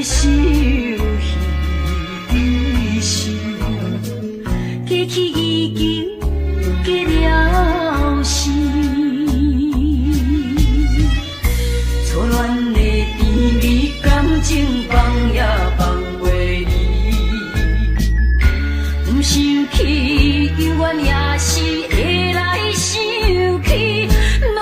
受牺牲，过去已经结了心，错乱的甜蜜感情放也放袂离，不生气永远也是会来生气。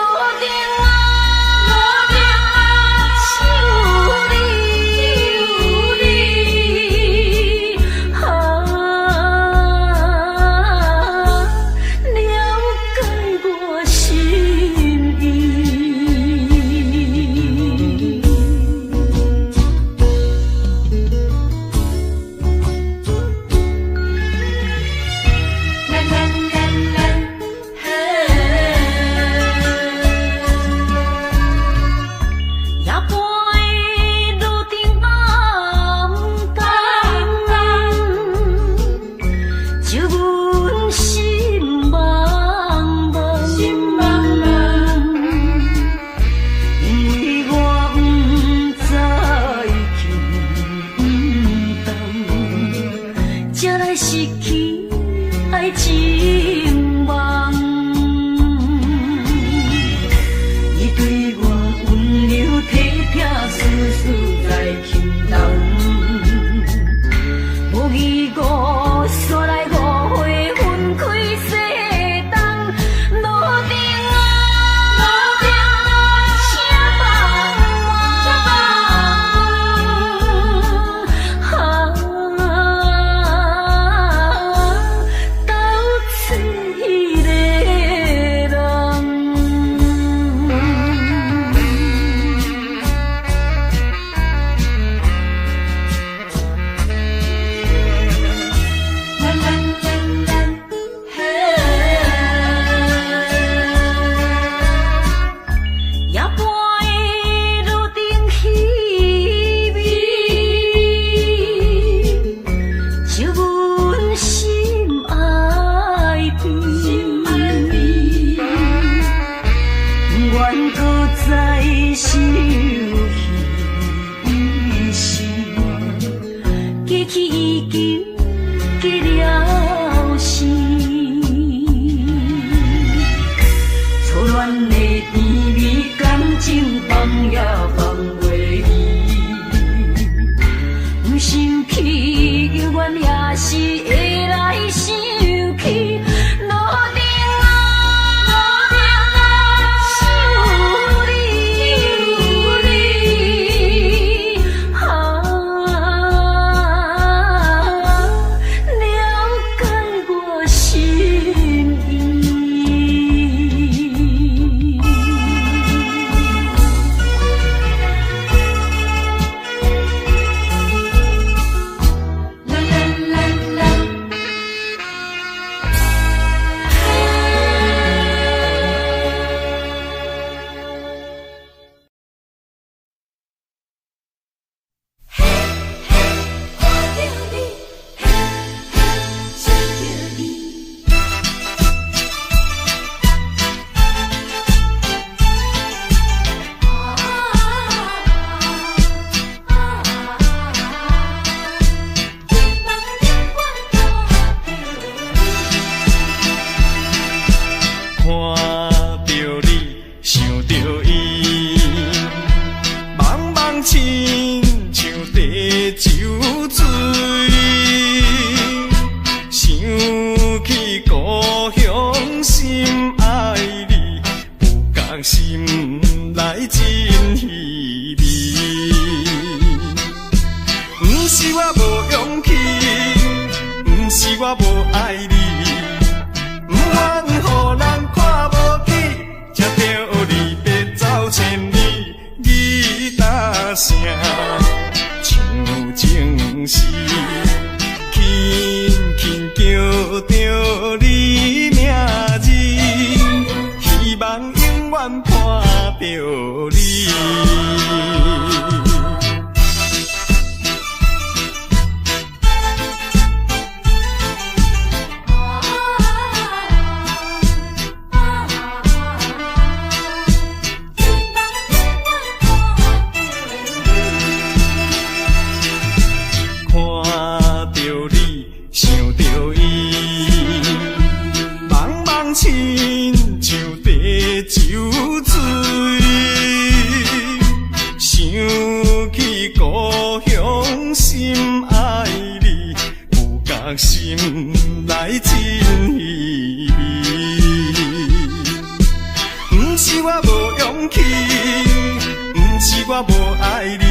我无爱你，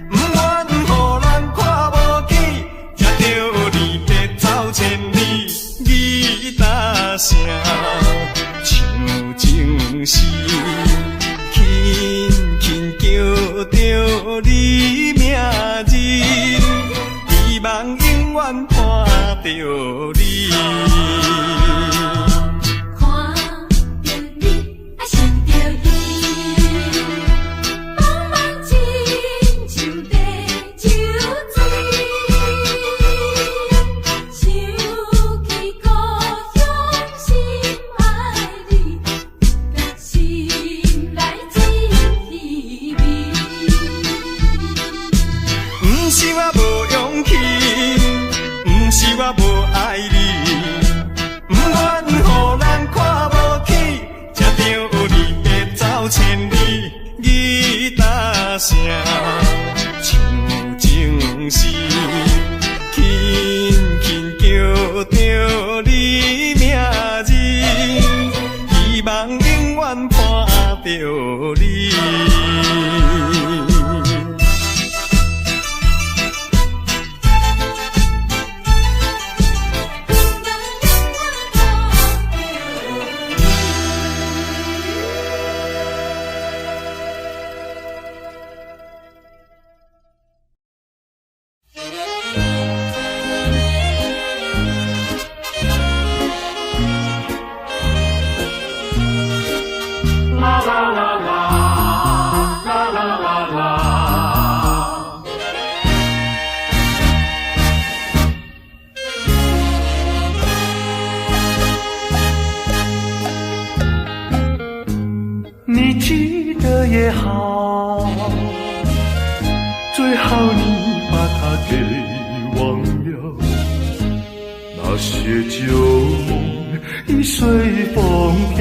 不愿予人看无起，才着离别走千里。吉他声唱情诗，轻轻叫着你名字，希望永远看着你。我无爱你，不愿予人看无起，才着离别走千里。吉他声唱情诗，轻轻叫着你名字，希望永远看着你。你记得也好，最好你把它给忘了，那些旧梦已随风飘。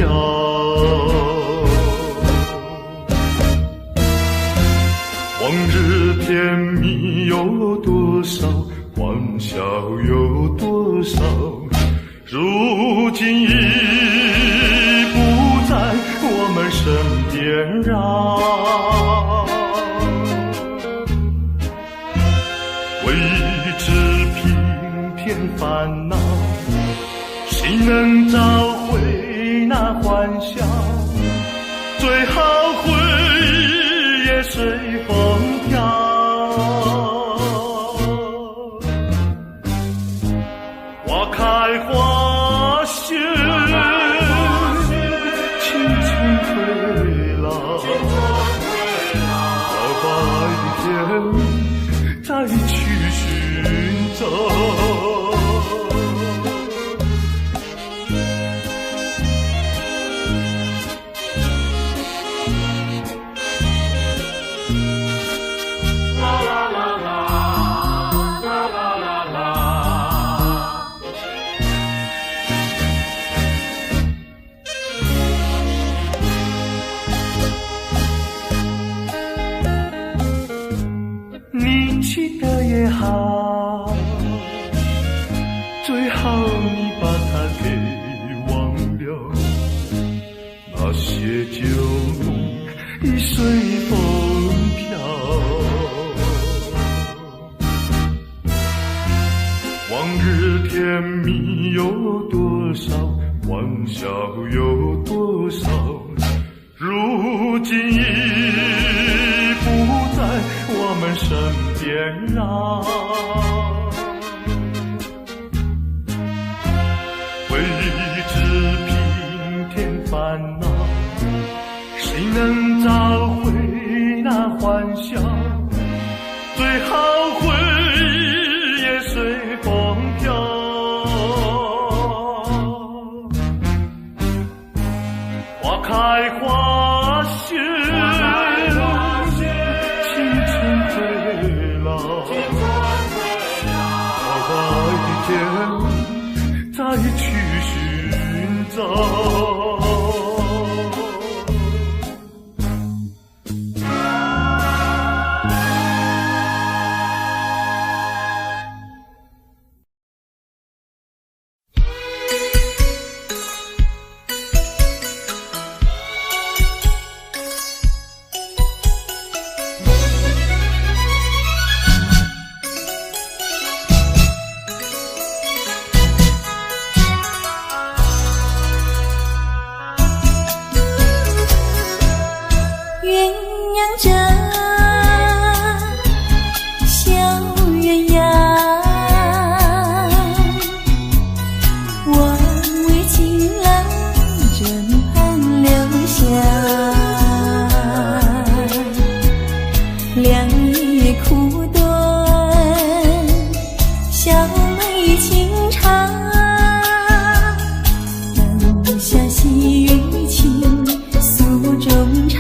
往日甜蜜有多少，欢笑有多少，如今已不在我们身边啊。为一直平添烦恼，谁能找回那欢笑？最好回忆也随风飘。花开花谢，青春退老，到白天再去寻找。你记得也好，最好你把它给忘了，那些旧梦已随风飘。往日甜蜜有多少，欢笑有多少，如今已不在我们身边啊。为一直平添烦恼，谁能找回那欢笑？最好回忆也随风飘。花开花谢，青春退老，到白天再去寻找。鸳鸯着小鸳鸯，我为情郎枕畔留香，两夜苦短，小妹情长，灯下细雨情诉衷肠。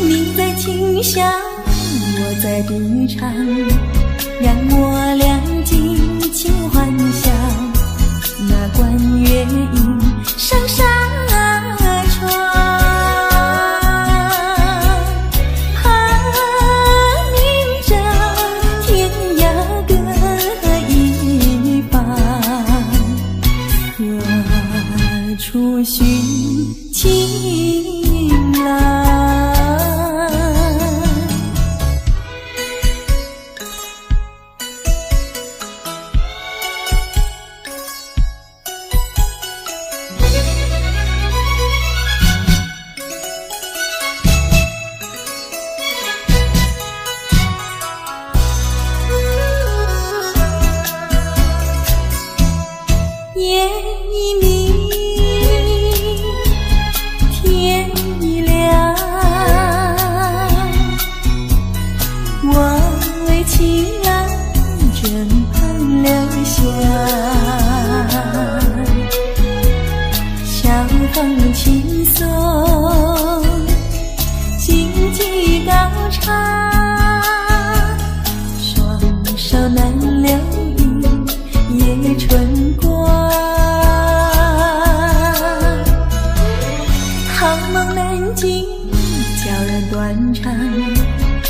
你在琴响，我在笛唱，让我俩尽情幻想，那关月影上纱窗，盼明朝天涯各一方，何处寻情郎。夜已明，天已亮，我为情郎枕畔留香，小风轻送，荆棘高唱，双手难留意夜春光。好梦难尽，悄然断肠，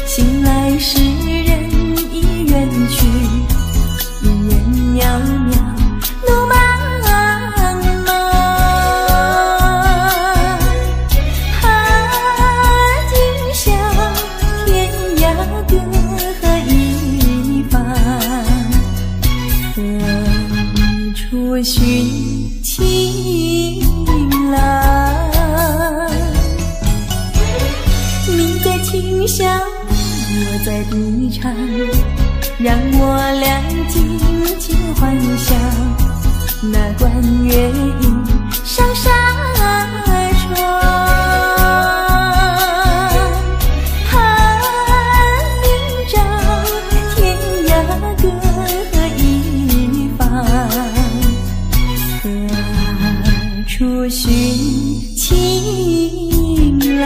醒来时人已远去，云烟袅袅，路茫茫。怕今宵天涯各一方，何处寻情郎？你在琴响，我在笛唱，让我俩尽情幻想，那关月影上纱窗，盼明朝天涯各一方，何处寻情郎？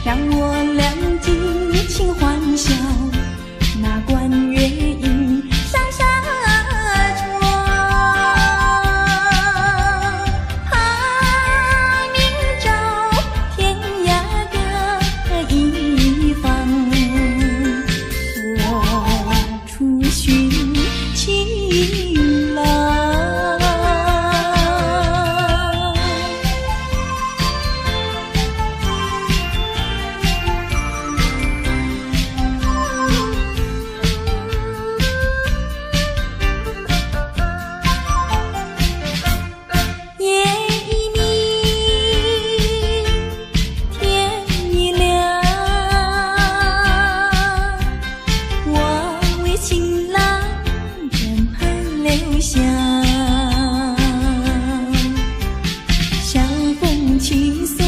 让我俩尽情欢笑，那关月影上纱窗，怕明朝天涯各一方，何处寻情郎？情郎笑，晓风起送，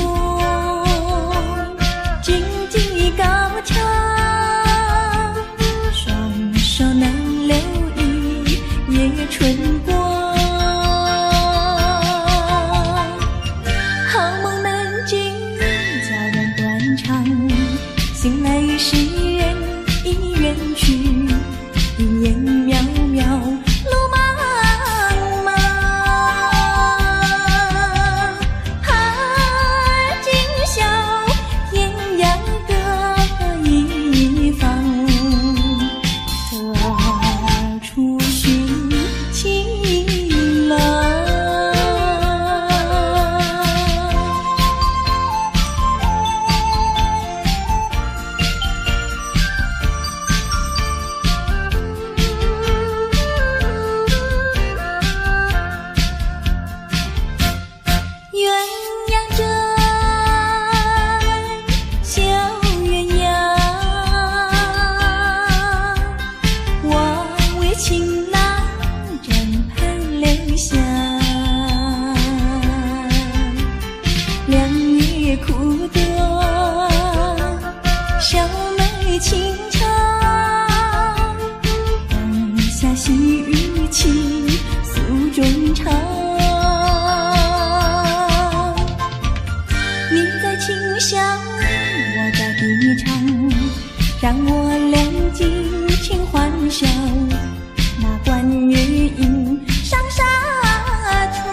荆棘高桥，双手难留一夜春光。好梦难尽，佳人断肠，醒来世人已远去，云烟渺渺，路茫茫。今宵天涯各一方，何处寻情郎？清唱，灯下细雨起，诉衷肠。你在清香，我在低唱，让我俩尽情欢笑。那关月影上纱窗。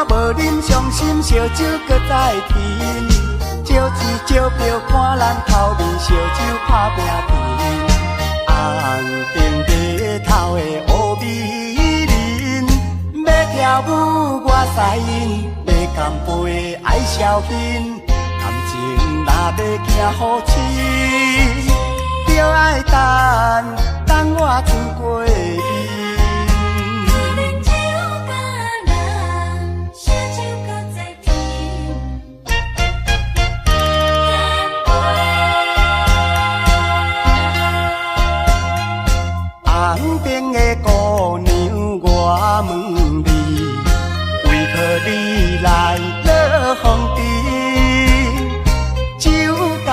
无啉伤心，烧酒搁再添，招钱招票看咱头面，烧酒打拼甜。红顶白头的乌美人，要跳舞我使因，要干杯爱消遣，感情若要行好深，就爱等我春过伊。红顶的姑娘，我问你，为何你来落风尘？酒甲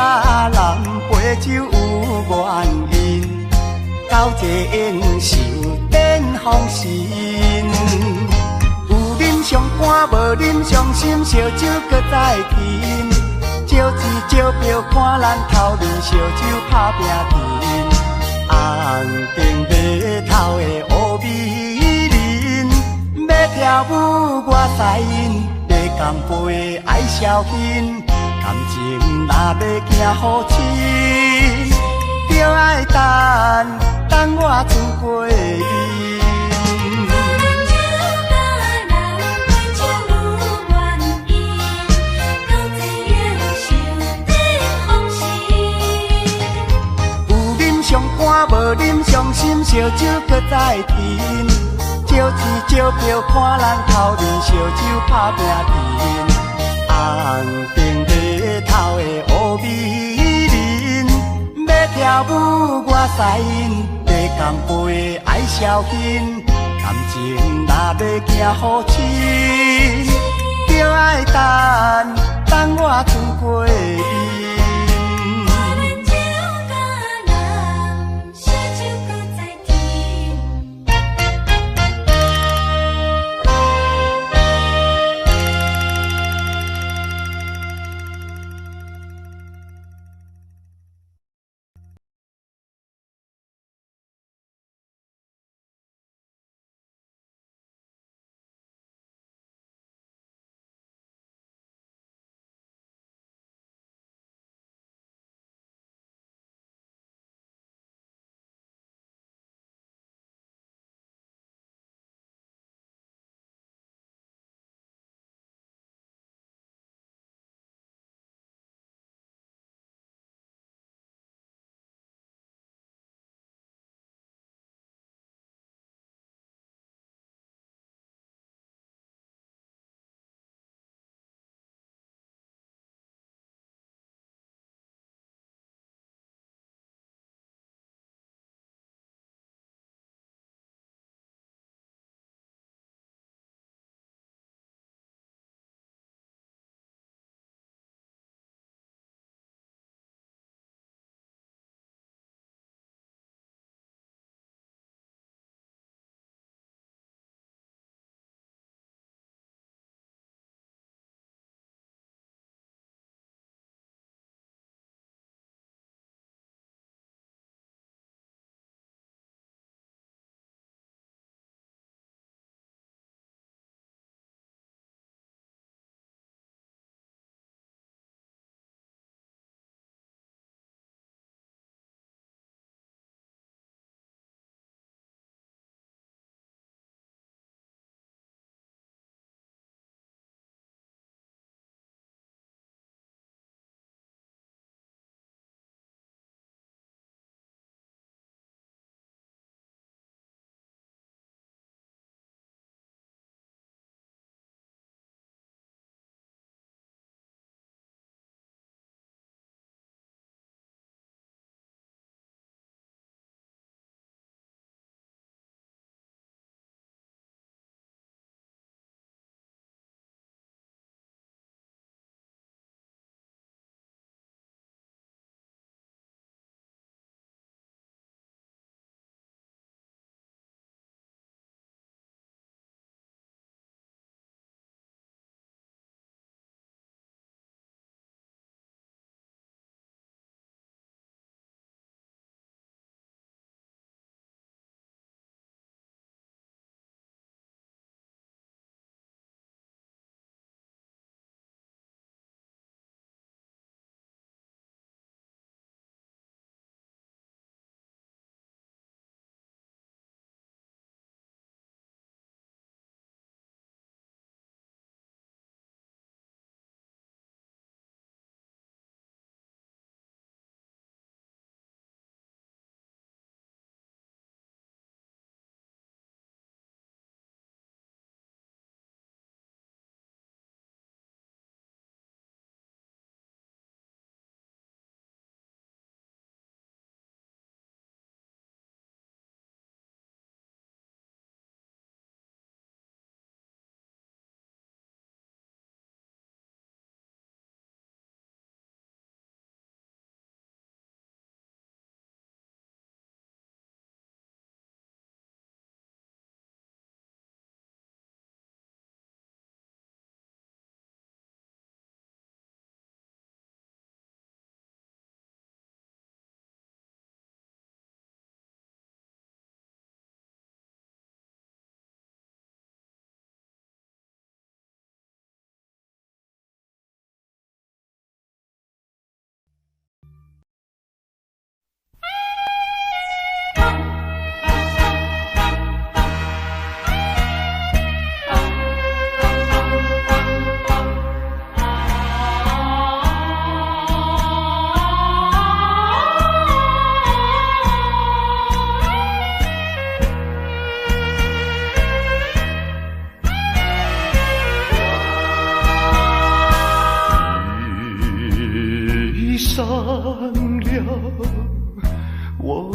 南杯酒有原因，交际应是有点风神。有啉上肝，无啉上心，烧酒搁再添，招钱招票看咱头面，烧酒打拼甜。红顶白头的乌美人，要跳舞我使因，要干杯爱消遣，感情若要行好深，就爱等我春过伊。无啉伤心，烧酒搁再添，招钱招票看咱头面，烧酒打拼甜。红顶白头的乌美人，要跳舞我使因，要同陪爱孝心，感情若要行好亲，就爱等我船过面。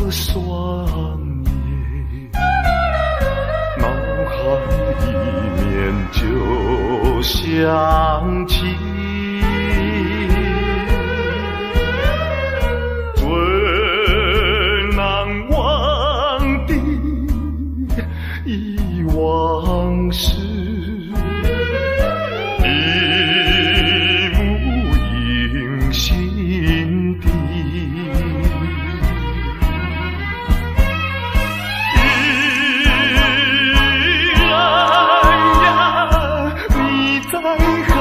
酸夜，脑海里面就想起最难忘的忆往事，一幕映心底。你在何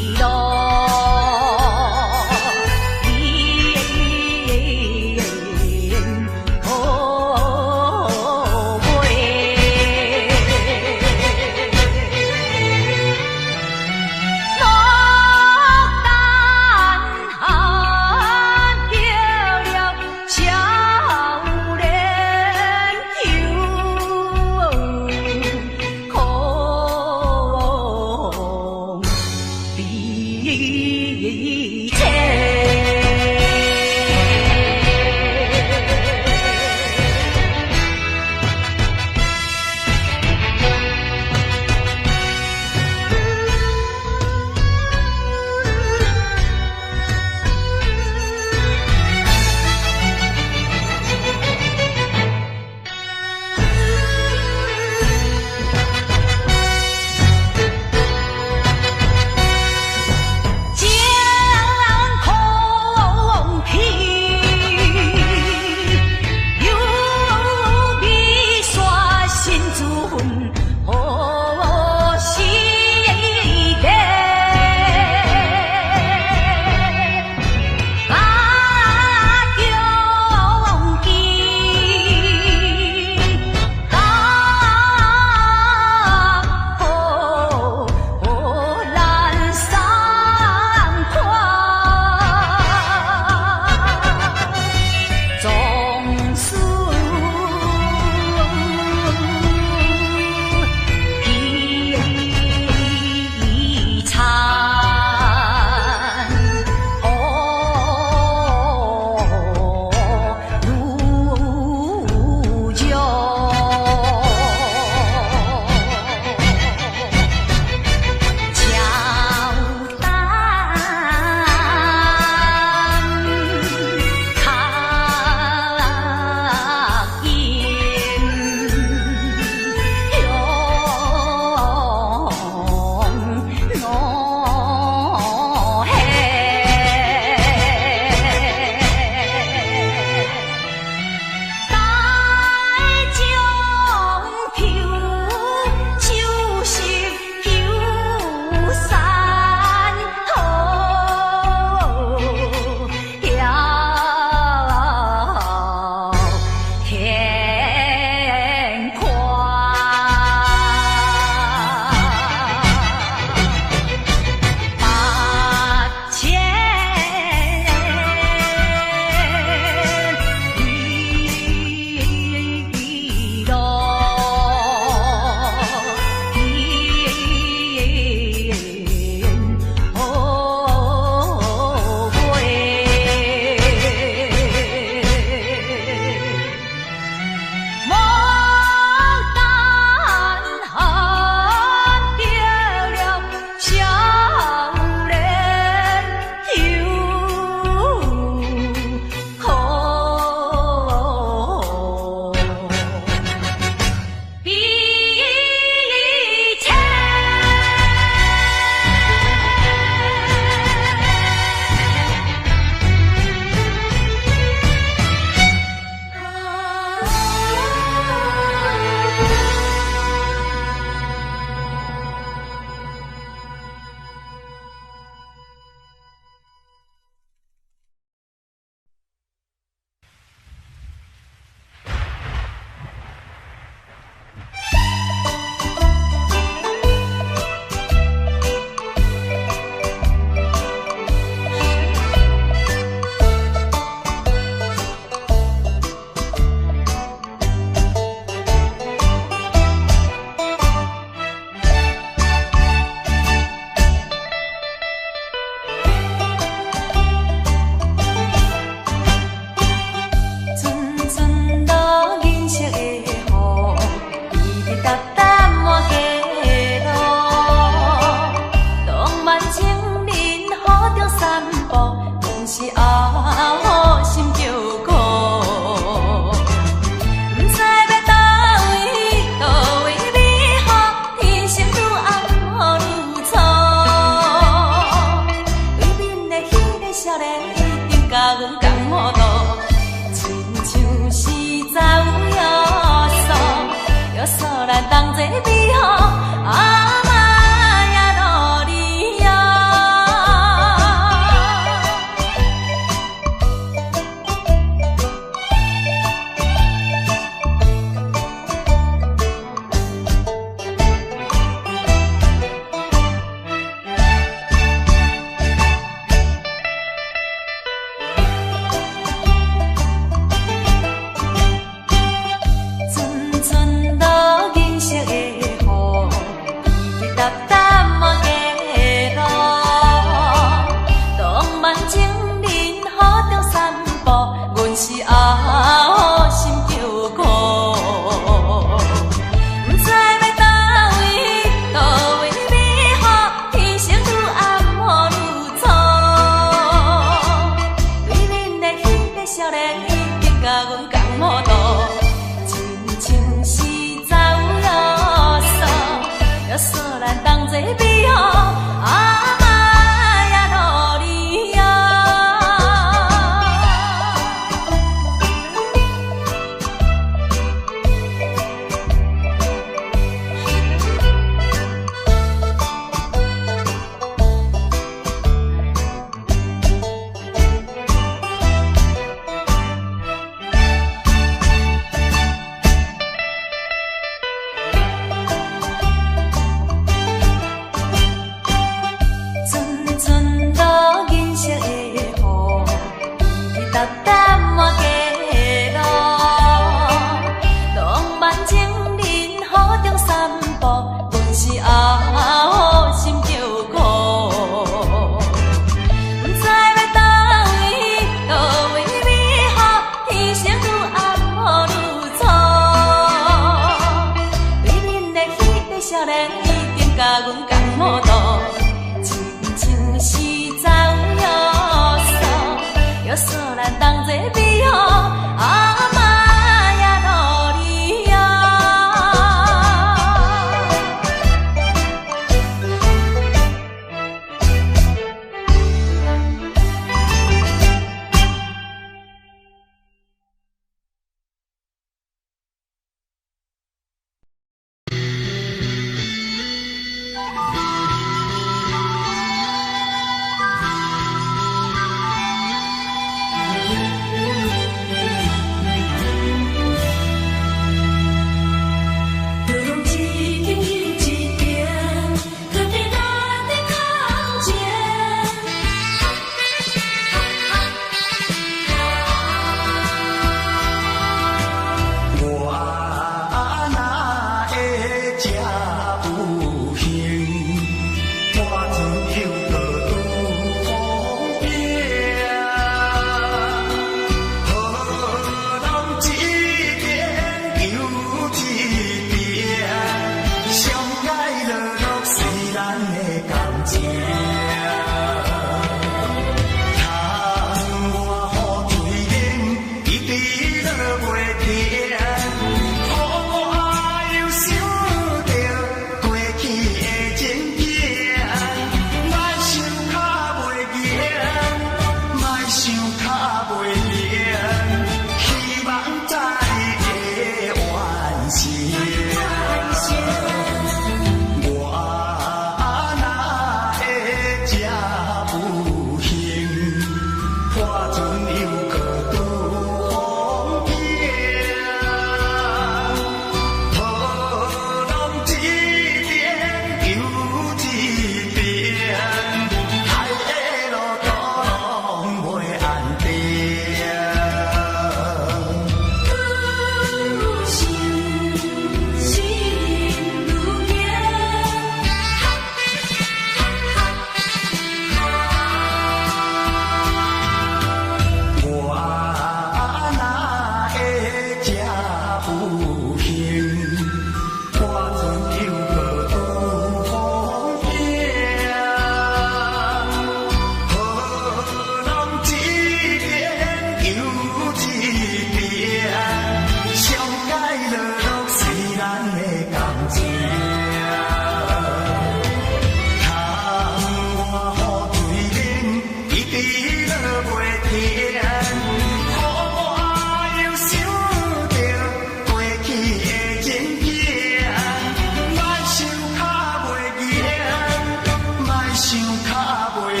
想较袂赢，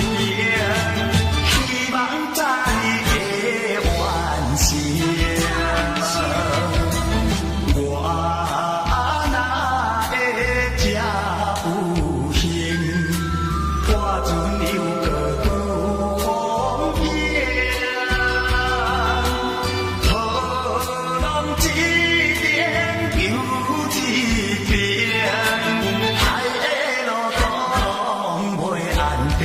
希望早日会完成。我若会这有幸，破船又搁拄风影，好浪一边游一边，海的路途拢袂安定。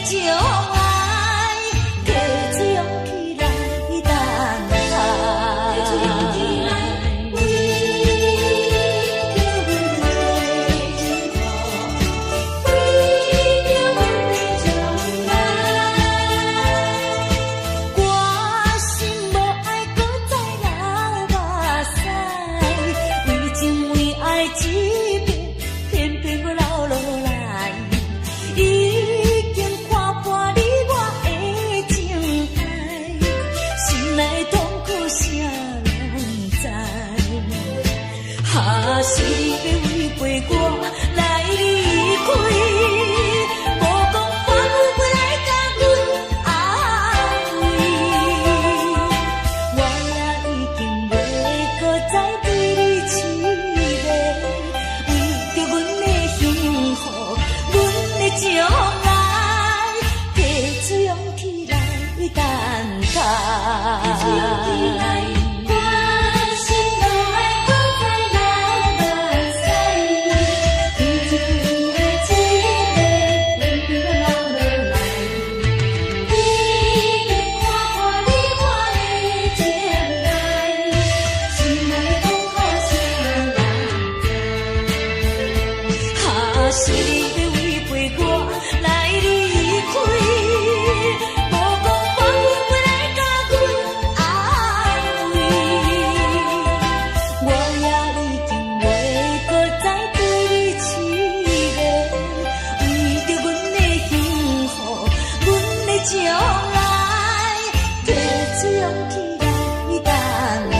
将来，提出勇气来等待。是你要违背我来离开，无讲反复要来甲阮安慰，我也已经袂搁再对你痴迷，为着阮的幸福，阮的将来，提出勇气来等待。是你要违背我来离开，无讲反复要来甲阮安慰，我也已经袂搁再对你痴迷，为着阮的幸福，阮的将来，提出勇气来等待。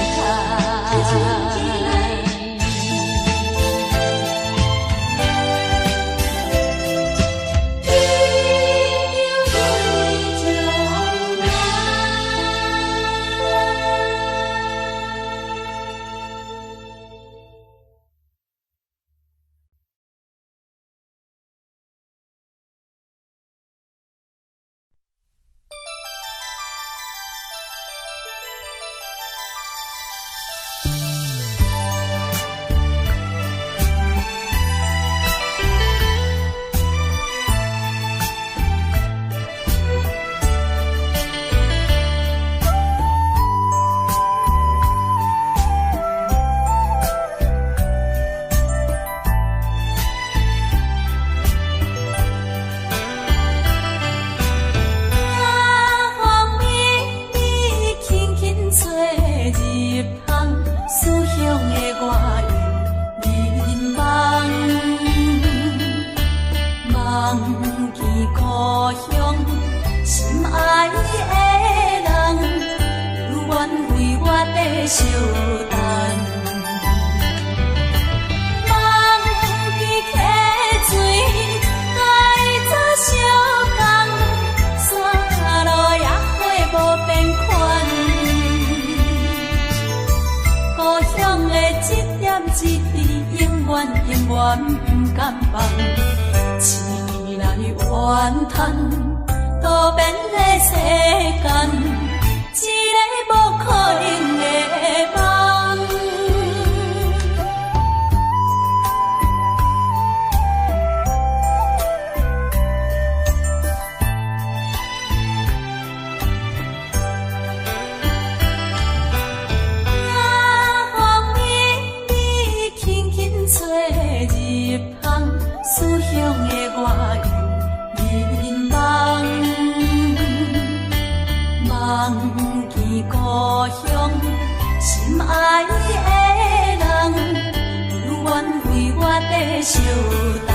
相等，梦记溪水，该早相共，山路也会无变款。故乡的一点一滴，永远永远不敢放。醒来怨叹，多变的世间。一个无可能的梦，风绵绵轻轻吹入巷，思乡的我又迷茫。忘记故乡，心爱的人，犹原为我在相等。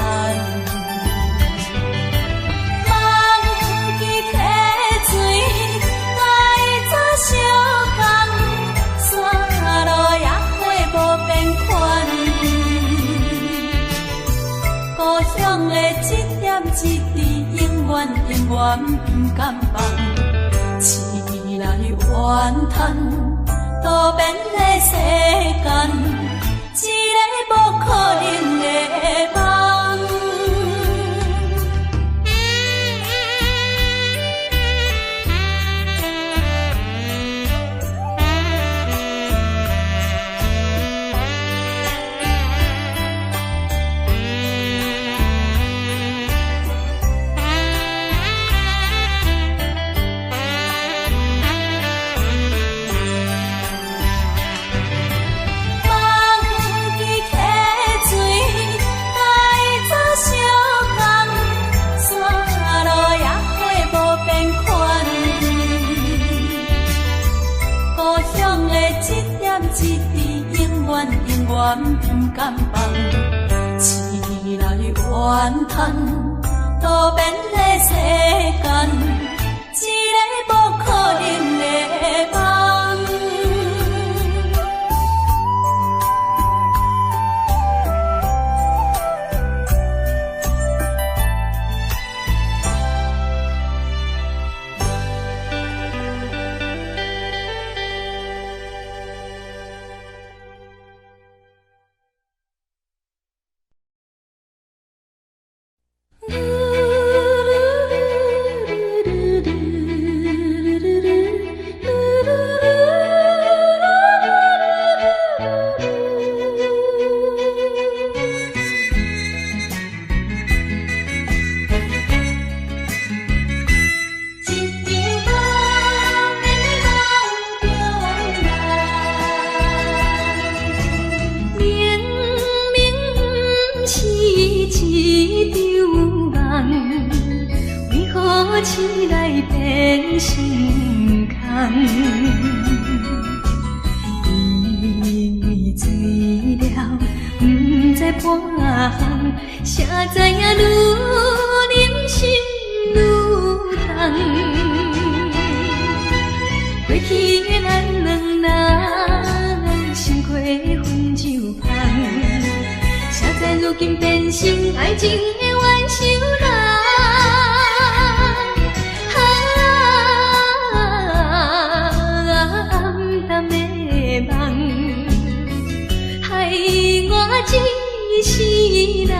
忘记溪水，该早相共，山路也会无变款。故乡的一点一滴，永远永远不敢放。醒来怨叹，多变的世间，一个无可能的梦。偏甘放，醒来怨叹，多变的世间，一个不可能的梦。起来变心空，因为醉了不知半项，谁知影愈忍心愈痛。过去的咱两人心花分酒香，谁知如今变成爱情的冤仇人。害我一世人。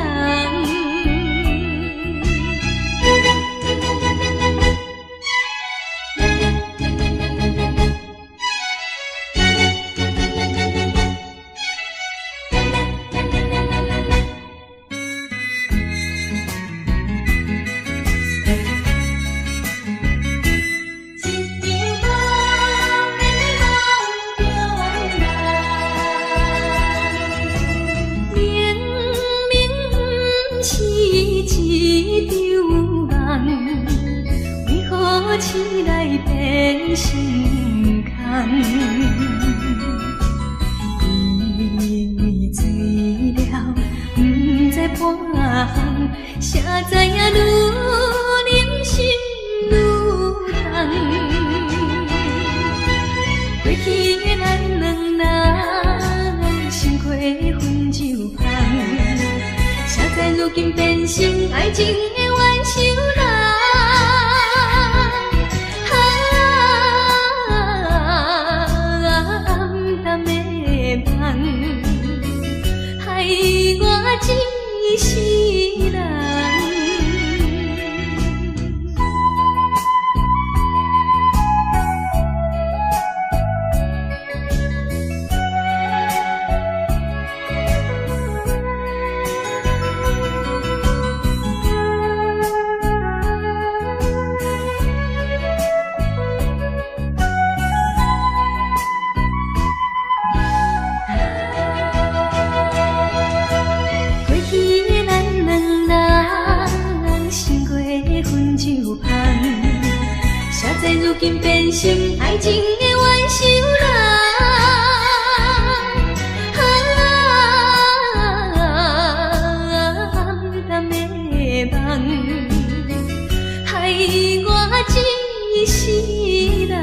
起来变心空，因为醉了不知半项，谁知影愈忍心愈痛。过去的咱两人心花分酒香，谁知如今变成爱情的冤仇人。害我一世人。如今变成爱情的冤仇人，暗淡的梦，害我一世人。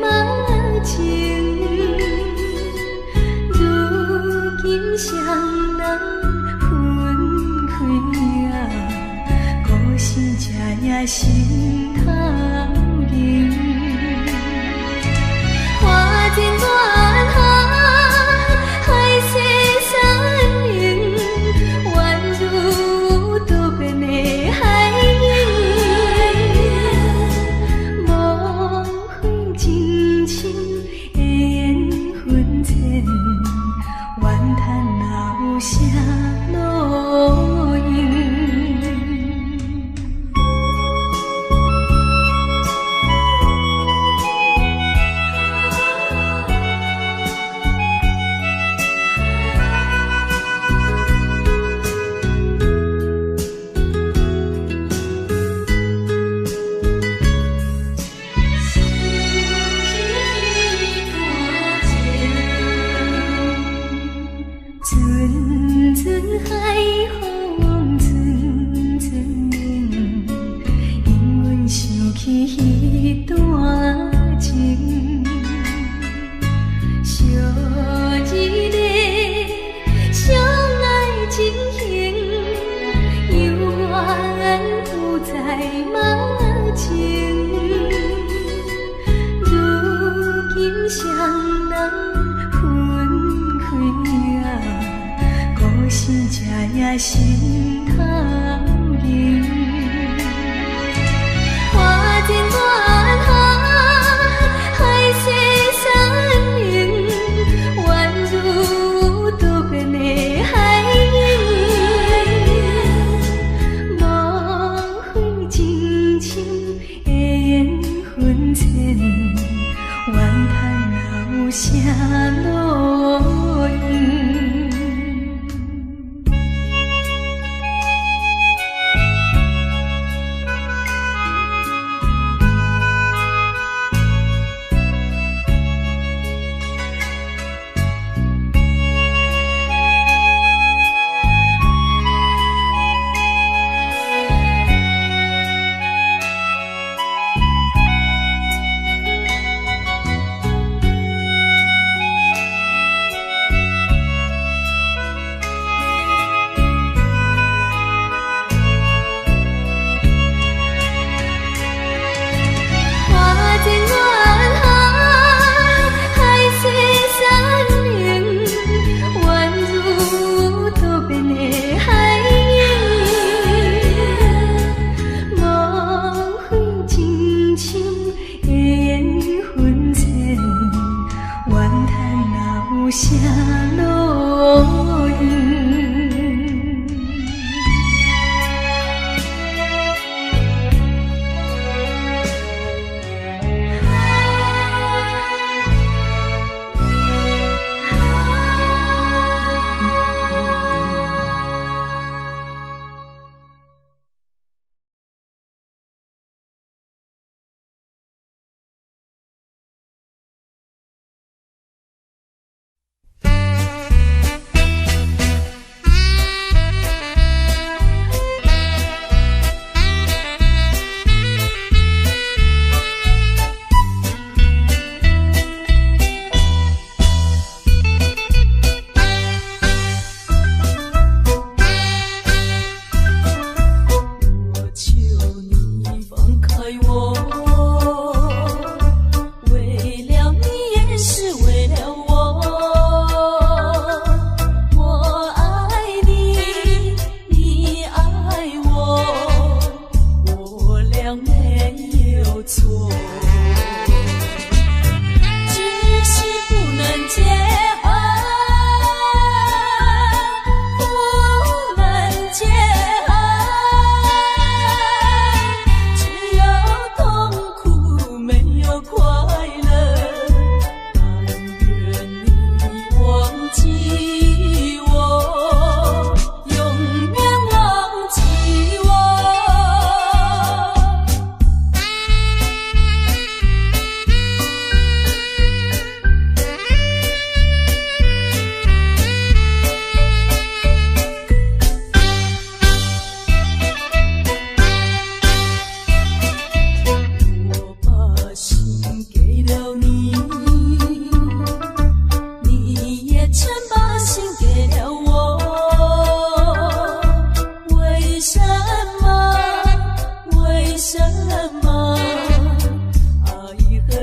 马情，如今谁人分开啊？故事这也心头凝。花前月下，海誓山盟，宛如多变的海鹰。无悔真情的缘分浅，怨叹哪有啥路用。阵阵海风，阵阵冷，因阮想起彼段情，相依恋，相爱真情，犹原不在马情。如今谁人分开啊？故事这也心头凝。花前月下，海誓山盟，宛如多变的海鹰。无悔真情的缘分浅，怨叹哪有啥路用。啥路用？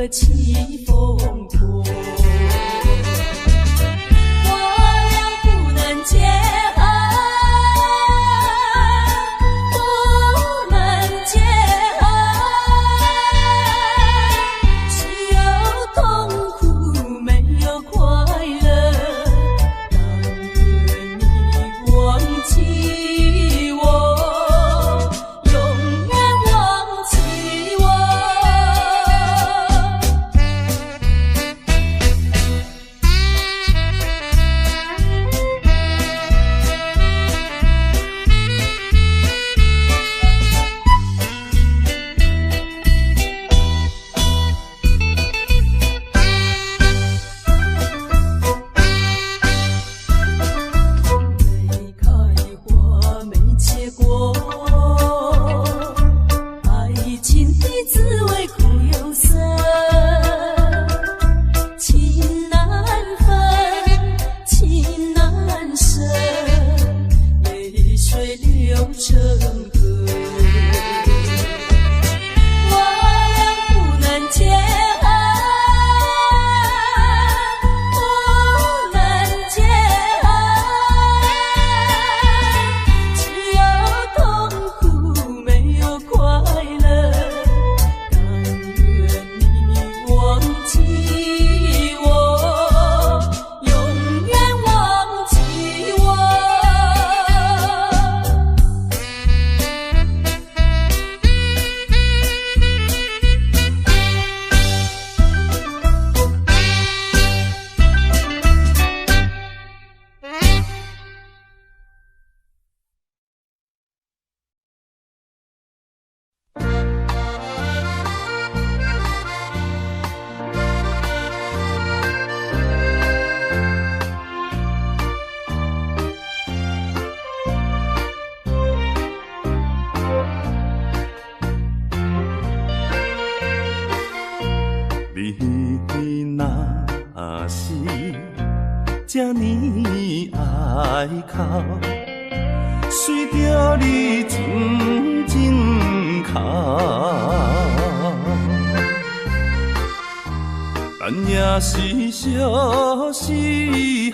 得起风波。我俩不能结合，不能结合，只有痛苦没有快乐。但愿你忘记我，永远忘记我。没开花没结果，爱情的滋味苦又涩，情难分，情难舍，泪水流成河。我俩不能结合，不能结合，只有痛苦没有快乐。但愿你忘记我，永远忘记我。你若是这呢爱哭，随着你静静哭，咱也是小时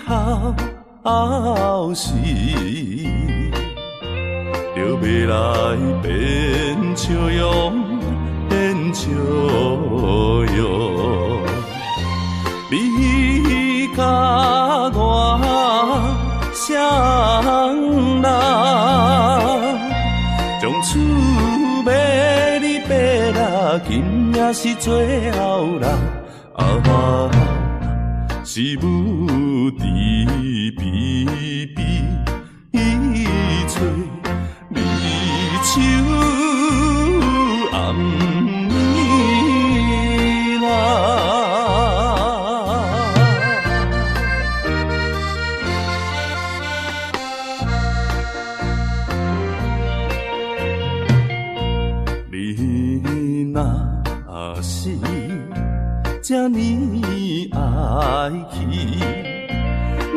后时，就要来变笑容。变笑容，你甲我双人，从厝尾你爬啦，今也是最后人。是母慈悲悲，伊找离手。暗暝你若是这呢爱去，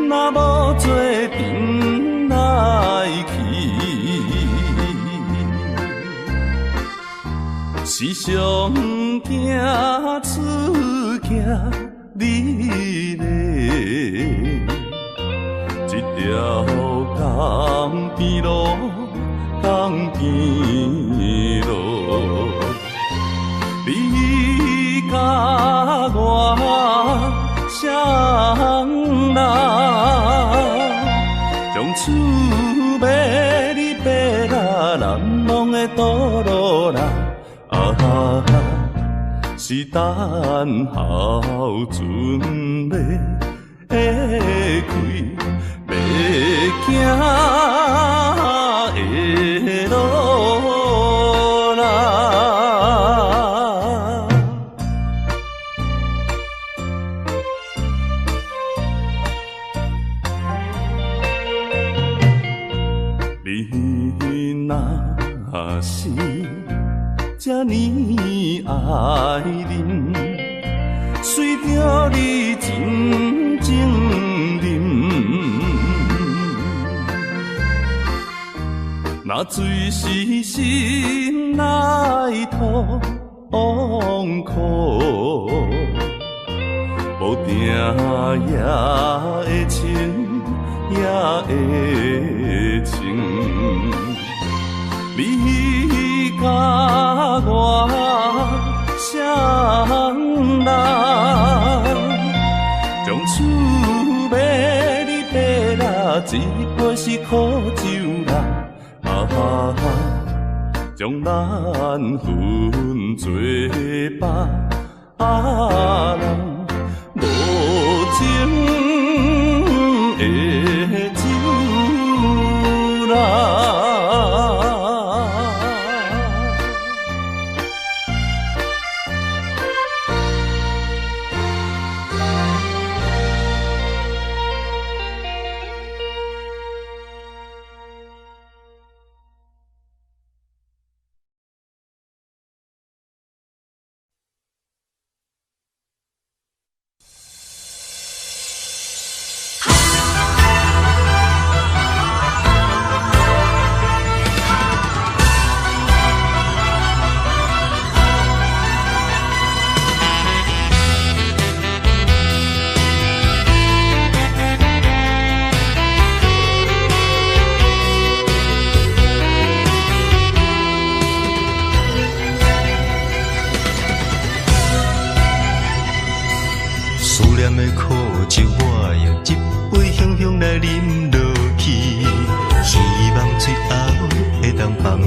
若无做阵来去。时常惊出惊你嘞，一条江边路，江边路，你甲我双人，从厝尾你爬啦，难忘的道路啦。是等候船要开，要行的路啦。你若是这呢爱人，随着你静静饮，那水是心内痛苦，乌定也会情，也会情。你甲我双人，将厝买你买啦，一杯是苦酒啦，将咱分做别人。无情的酒啦。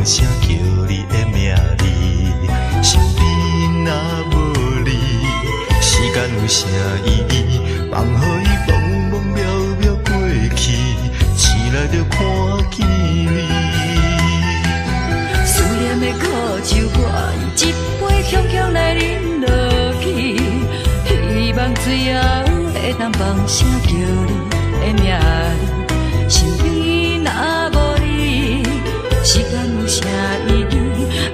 声叫你的名字，身边若无你，时间有啥意义？放予伊茫茫渺渺过去，醒来就看见你。思念的苦酒，我一杯强强来饮落去，希望最后会当放声叫你的名字，身边若无你。时间有啥意义？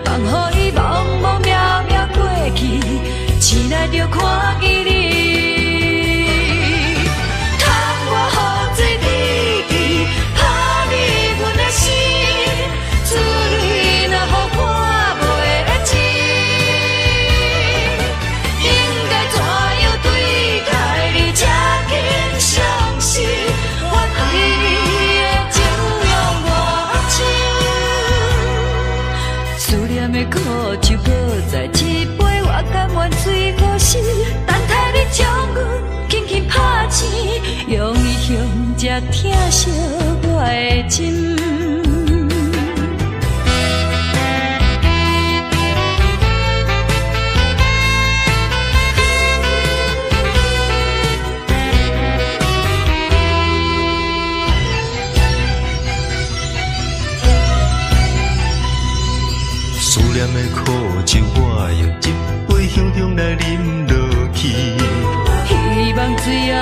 放予伊茫茫渺渺过去，醒来就看见你。窗外雨水滴滴，打你阮的心，滋润若予看袂清。应该怎样对待你，才肯相信我对你的情永无尽。思念的苦酒，搁再一杯，我甘愿水可死，等待你将阮轻轻拍醒，用伊向这疼惜我的心。思念的苦酒，我用一杯香香来饮落去。希望最后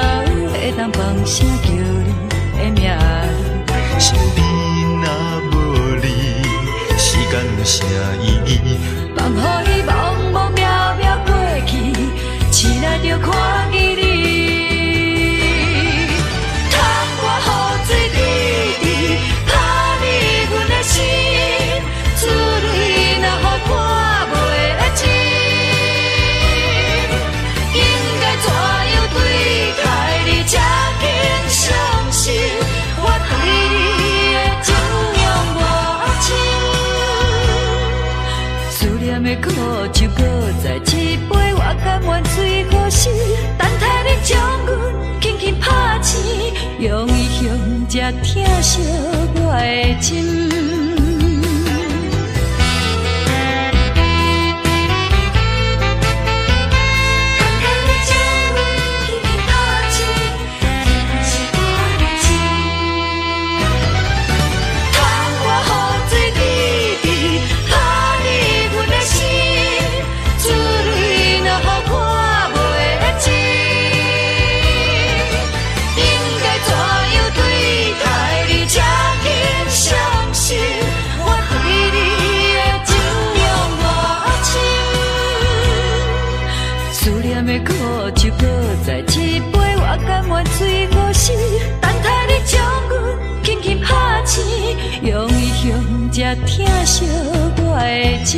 会当放声叫你的名字，身边若无你，时间有啥意义？放予伊茫茫渺渺过去，醒来就看见你。窗外雨水滴滴，打你阮的心，滋润若予看袂清。应该怎样对待你，才肯相信我对你的情永无尽。思念的苦酒，搁再一杯，我甘愿水可死，等待你将阮轻轻拍醒，用伊向这疼惜我的心。苦酒，搁再一杯，我甘愿水可死，等待你将阮轻轻拍醒，用伊向这疼惜我的心。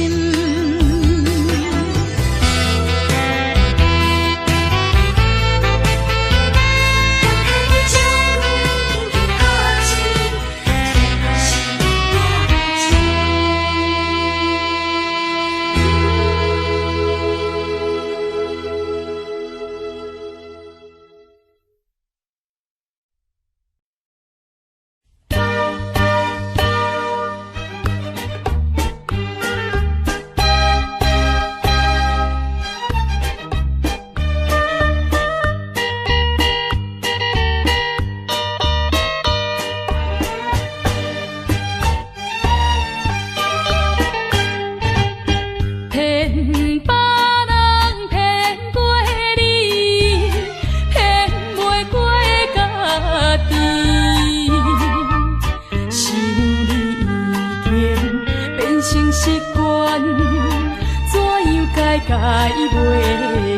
改袂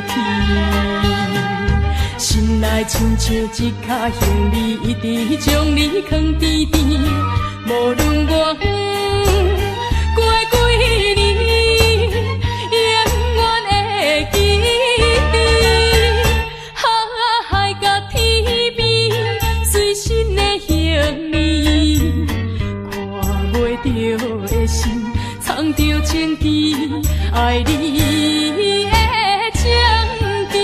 去。心内亲像一脚行李，一直将你藏甜甜。无论我过几年，永远会记你。海甲天边随身的行李，看袂着的心，藏着情意，爱你的情意。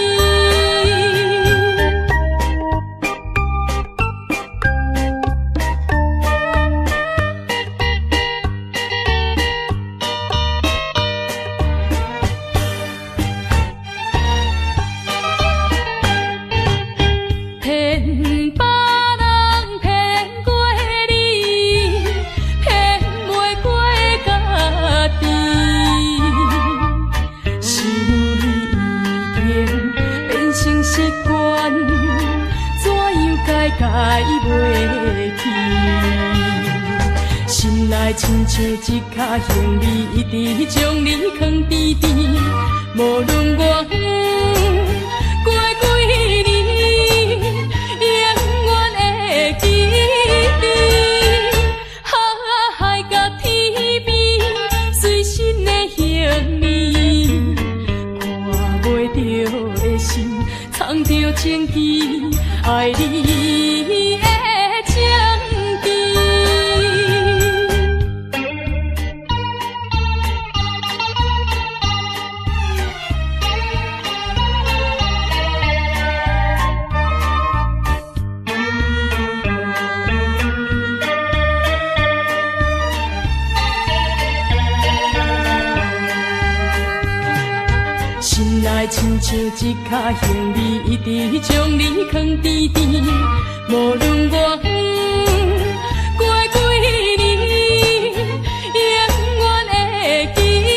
改袂去，心内亲像一脚行李，一直将你藏甜甜。无论我过几年，永远会记你。海甲天边随身的行李，看袂着的心，藏着情意，爱你的情意。心内亲像一脚行李，一直将你藏甜甜。无论我过几年，永远会记你。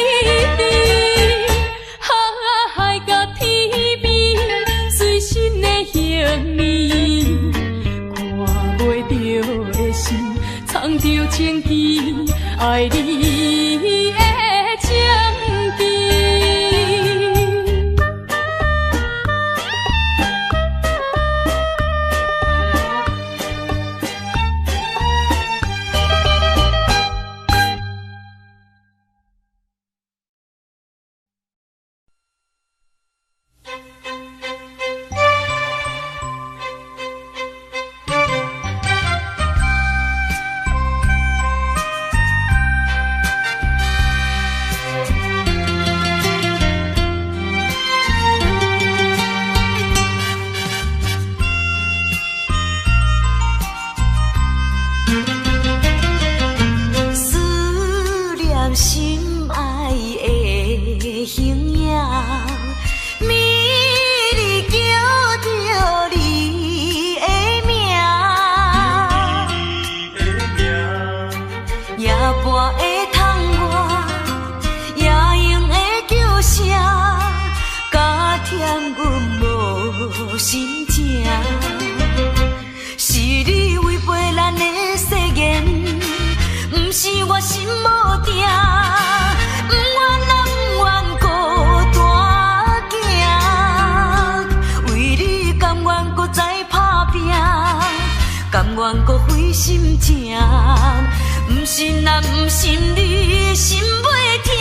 海甲天边随身的行李，看袂着的心，藏着情意，爱你的情意。心情，是你违背咱的誓言，不是我心无定，不愿人不愿孤单行，为你甘愿搁再打拼，甘愿搁费心情，不信咱不信你心袂痛。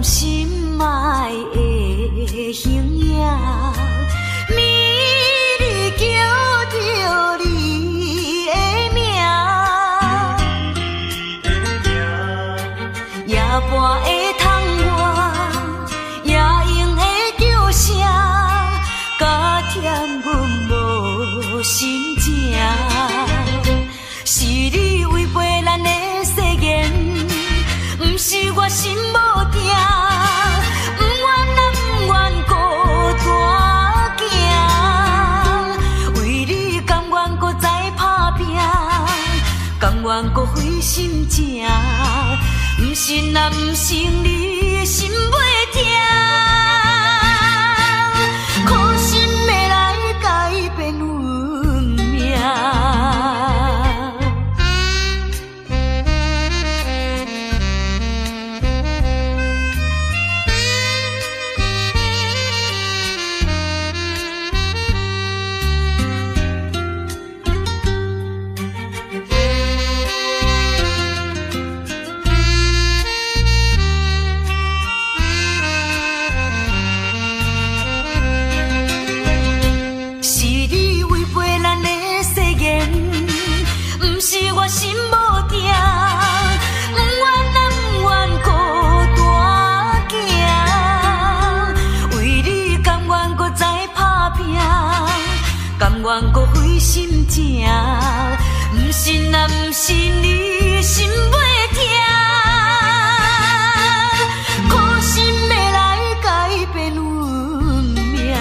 心爱的形影，美丽叫着你的名，夜半会窗外，夜莺的叫声，加添阮无心情。是你违背咱的誓言，不是我心无定。甘愿搁费正，不信啊不信你心袂痛，苦心要来改变运命。心无定，不愿啊不愿孤单行，为你甘愿搁再打拼，甘愿搁费心正，不信啊不信你心袂痛，苦心要来改变运命。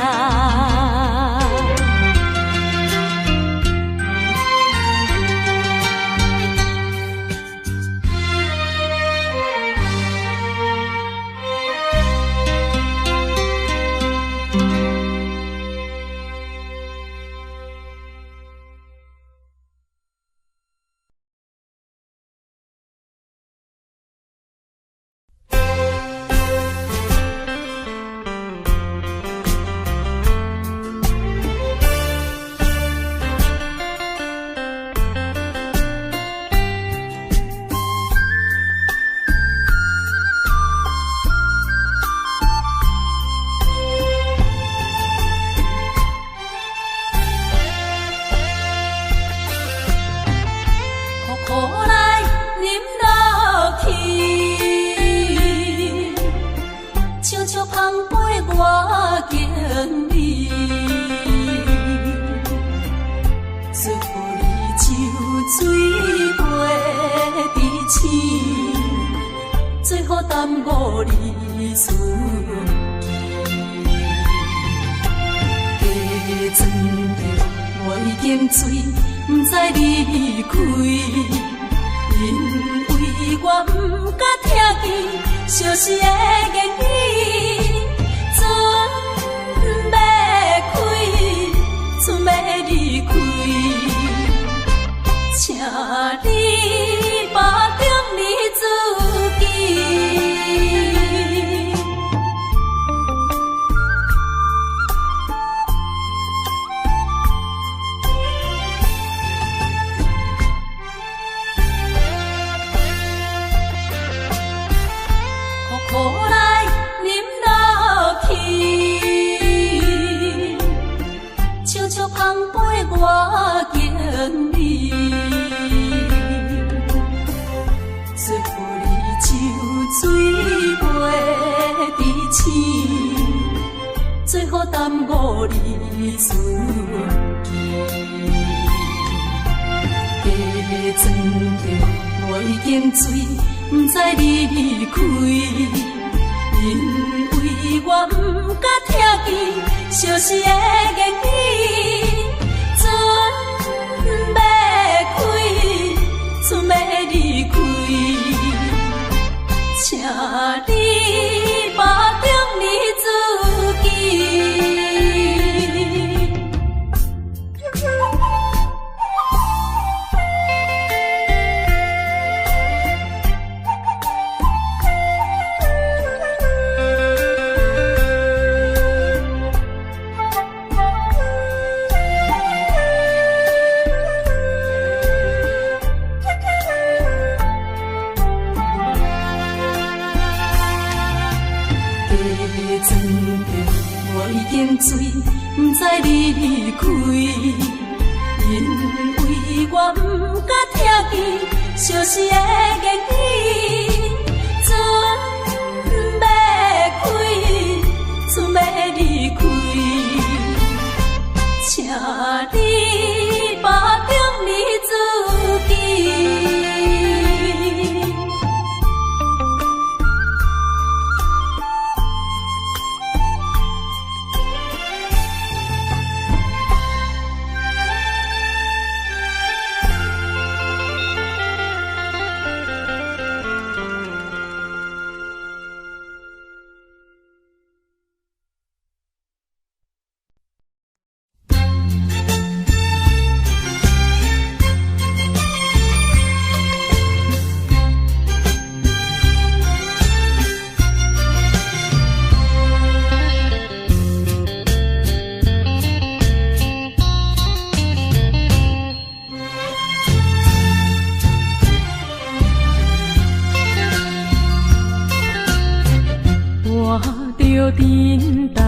着沉重的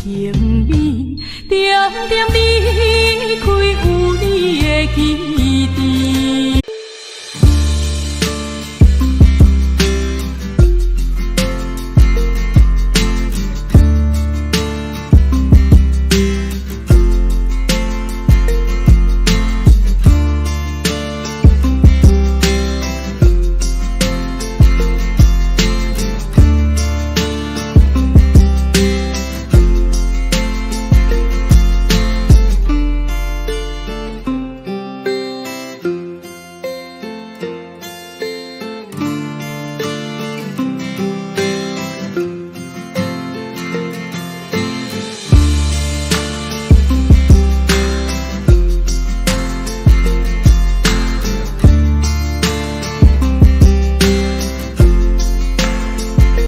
行李，点点离开有你的起点。